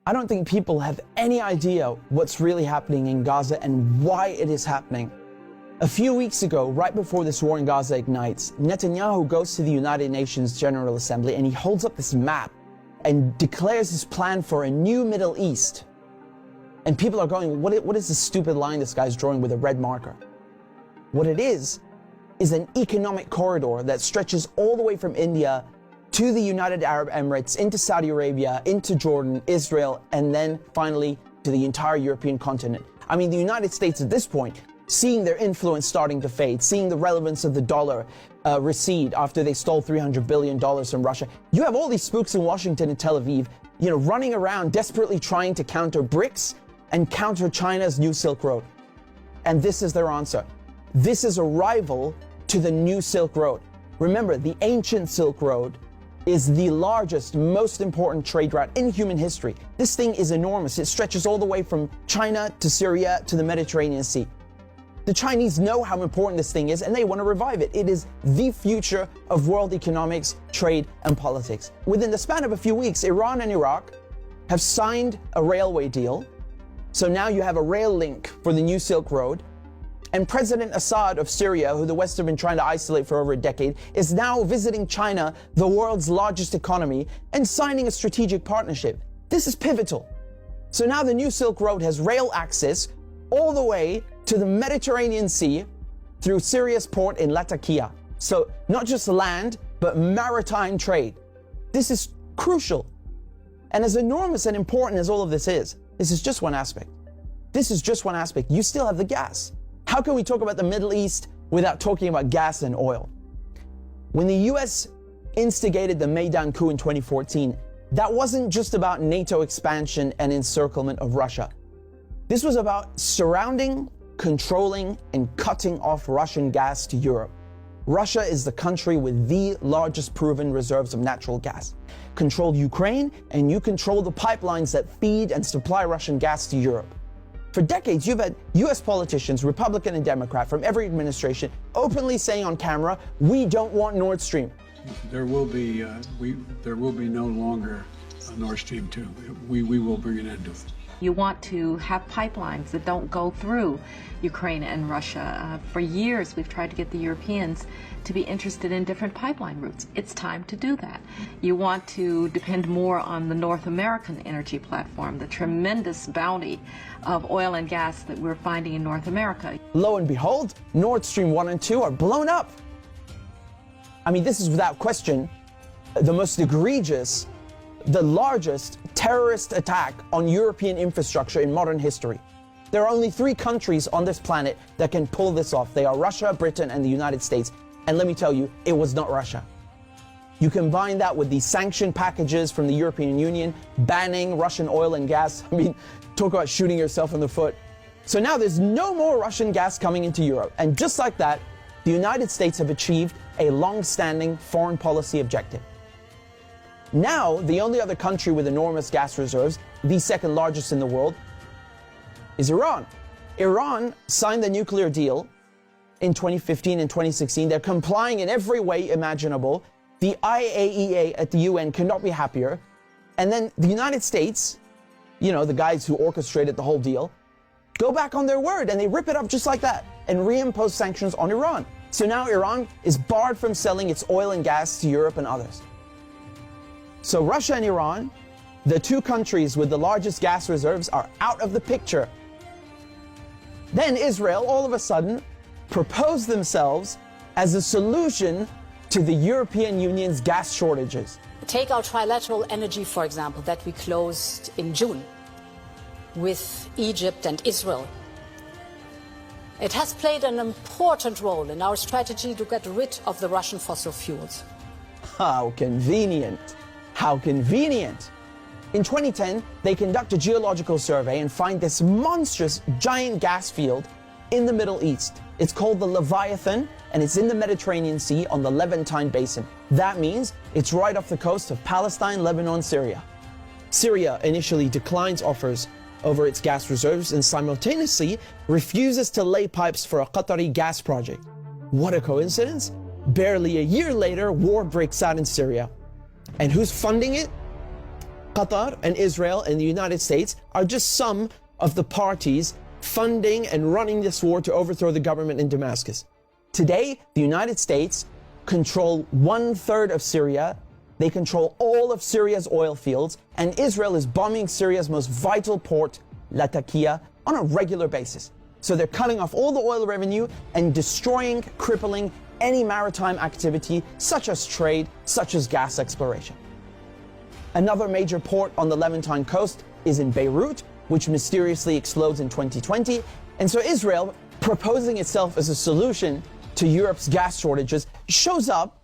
I don't think people have any idea what's really happening in Gaza and why it is happening. A few weeks ago, right before this war in Gaza ignites, Netanyahu goes to the United Nations General Assembly and he holds up this map and declares his plan for a new Middle East. And people are going, what is this stupid line this guy's drawing with a red marker? What it is an economic corridor that stretches all the way from India to the United Arab Emirates, into Saudi Arabia, into Jordan, Israel, and then finally to the entire European continent. I mean, the United States at this point, seeing their influence starting to fade, seeing the relevance of the dollar recede after they stole $300 billion from Russia. You have all these spooks in Washington and Tel Aviv, running around desperately trying to counter BRICS and counter China's new Silk Road. And this is their answer. This is a rival to the new Silk Road. Remember, the ancient Silk Road is the largest, most important trade route in human history. This thing is enormous. It stretches all the way from China to Syria to the Mediterranean Sea. The Chinese know how important this thing is and they want to revive it. It is the future of world economics, trade, and politics. Within the span of a few weeks, Iran and Iraq have signed a railway deal. So now you have a rail link for the new Silk Road. And President Assad of Syria, who the West have been trying to isolate for over a decade, is now visiting China, the world's largest economy, and signing a strategic partnership. This is pivotal. So now the new Silk Road has rail access all the way to the Mediterranean Sea through Syria's port in Latakia. So not just land, but maritime trade. This is crucial. And as enormous and important as all of this is just one aspect. This is just one aspect. You still have the gas. How can we talk about the Middle East without talking about gas and oil? When the US instigated the Maidan coup in 2014, that wasn't just about NATO expansion and encirclement of Russia. This was about surrounding, controlling, and cutting off Russian gas to Europe. Russia is the country with the largest proven reserves of natural gas. Control Ukraine, and you control the pipelines that feed and supply Russian gas to Europe. For decades, you've had US politicians, Republican and Democrat, from every administration, openly saying on camera, we don't want Nord Stream. There will be no longer a Nord Stream 2. We will bring an end to it. You want to have pipelines that don't go through Ukraine and Russia. For years, we've tried to get the Europeans to be interested in different pipeline routes. It's time to do that. You want to depend more on the North American energy platform, the tremendous bounty of oil and gas that we're finding in North America. Lo and behold, Nord Stream 1 and 2 are blown up. I mean, this is without question the most egregious, the largest terrorist attack on European infrastructure in modern history. There are only 3 countries on this planet that can pull this off. They are Russia, Britain, and the United States. And let me tell you, it was not Russia. You combine that with the sanction packages from the European Union, banning Russian oil and gas. I mean, talk about shooting yourself in the foot. So now there's no more Russian gas coming into Europe. And just like that, the United States have achieved a long-standing foreign policy objective. Now, the only other country with enormous gas reserves, the second largest in the world, is Iran. Iran signed the nuclear deal in 2015 and 2016. They're complying in every way imaginable. The IAEA at the UN cannot be happier. And then the United States, the guys who orchestrated the whole deal, go back on their word and they rip it up just like that and reimpose sanctions on Iran. So now Iran is barred from selling its oil and gas to Europe and others. So Russia and Iran, the 2 countries with the largest gas reserves, are out of the picture. Then Israel, all of a sudden, proposed themselves as a solution to the European Union's gas shortages. Take our trilateral energy, for example, that we closed in June with Egypt and Israel. It has played an important role in our strategy to get rid of the Russian fossil fuels. How convenient. How convenient. In 2010, they conduct a geological survey and find this monstrous giant gas field in the Middle East. It's called the Leviathan, and it's in the Mediterranean Sea on the Levantine Basin. That means it's right off the coast of Palestine, Lebanon, Syria. Syria initially declines offers over its gas reserves and simultaneously refuses to lay pipes for a Qatari gas project. What a coincidence! Barely a year later, war breaks out in Syria. And who's funding it? Qatar and Israel and the United States are just some of the parties funding and running this war to overthrow the government in Damascus. Today, the United States control 1/3 of Syria. They control all of Syria's oil fields, and Israel is bombing Syria's most vital port, Latakia, on a regular basis. So they're cutting off all the oil revenue and destroying, crippling any maritime activity, such as trade, such as gas exploration. Another major port on the Levantine coast is in Beirut, which mysteriously explodes in 2020. And so Israel, proposing itself as a solution to Europe's gas shortages, shows up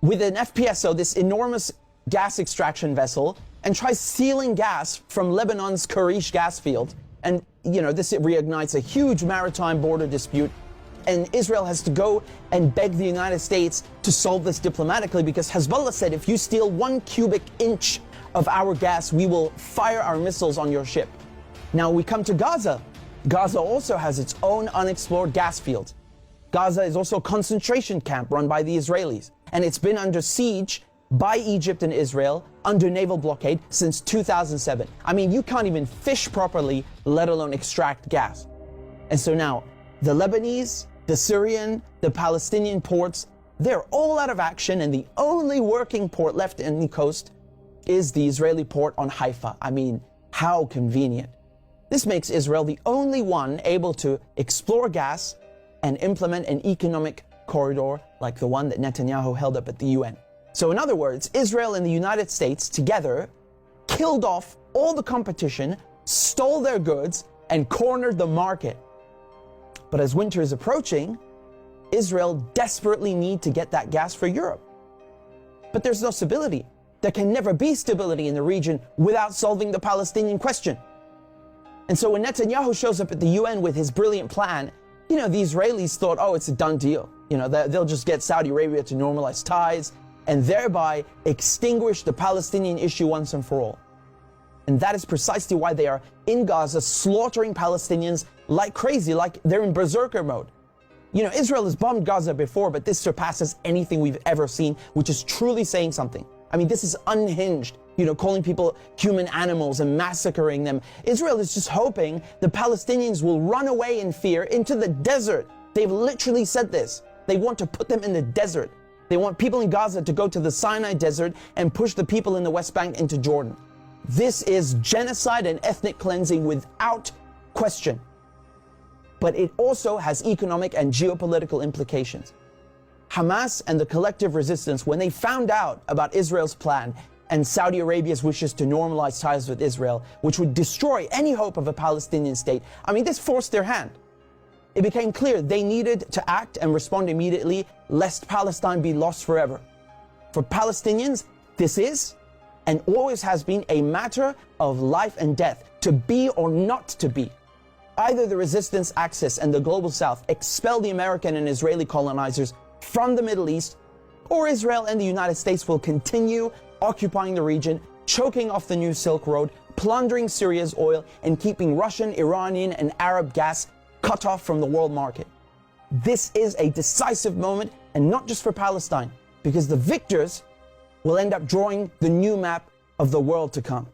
with an FPSO, this enormous gas extraction vessel, and tries stealing gas from Lebanon's Karish gas field. And, this reignites a huge maritime border dispute. And Israel has to go and beg the United States to solve this diplomatically, because Hezbollah said, if you steal 1 cubic inch of our gas, we will fire our missiles on your ship. Now we come to Gaza. Gaza also has its own unexplored gas field. Gaza is also a concentration camp run by the Israelis, and it's been under siege by Egypt and Israel under naval blockade since 2007. I mean, you can't even fish properly, let alone extract gas. And so now, the Lebanese, the Syrian, the Palestinian ports, they're all out of action, and the only working port left in the coast is the Israeli port on Haifa. I mean, how convenient. This makes Israel the only one able to explore gas and implement an economic corridor like the one that Netanyahu held up at the UN. So in other words, Israel and the United States together killed off all the competition, stole their goods, and cornered the market. But as winter is approaching, Israel desperately needs to get that gas for Europe. But there's no stability. There can never be stability in the region without solving the Palestinian question. And so when Netanyahu shows up at the UN with his brilliant plan, the Israelis thought, oh, it's a done deal. They'll just get Saudi Arabia to normalize ties and thereby extinguish the Palestinian issue once and for all. And that is precisely why they are in Gaza slaughtering Palestinians like crazy, like they're in berserker mode. Israel has bombed Gaza before, but this surpasses anything we've ever seen, which is truly saying something. I mean, this is unhinged, calling people human animals and massacring them. Israel is just hoping the Palestinians will run away in fear into the desert. They've literally said this. They want to put them in the desert. They want people in Gaza to go to the Sinai desert and push the people in the West Bank into Jordan. This is genocide and ethnic cleansing without question. But it also has economic and geopolitical implications. Hamas and the collective resistance, when they found out about Israel's plan and Saudi Arabia's wishes to normalize ties with Israel, which would destroy any hope of a Palestinian state, this forced their hand. It became clear they needed to act and respond immediately, lest Palestine be lost forever. For Palestinians, this is and always has been a matter of life and death, to be or not to be. Either the resistance axis and the global south expel the American and Israeli colonizers from the Middle East, or Israel and the United States will continue occupying the region, choking off the new Silk Road, plundering Syria's oil, and keeping Russian, Iranian, and Arab gas cut off from the world market. This is a decisive moment, and not just for Palestine, because the victors will end up drawing the new map of the world to come.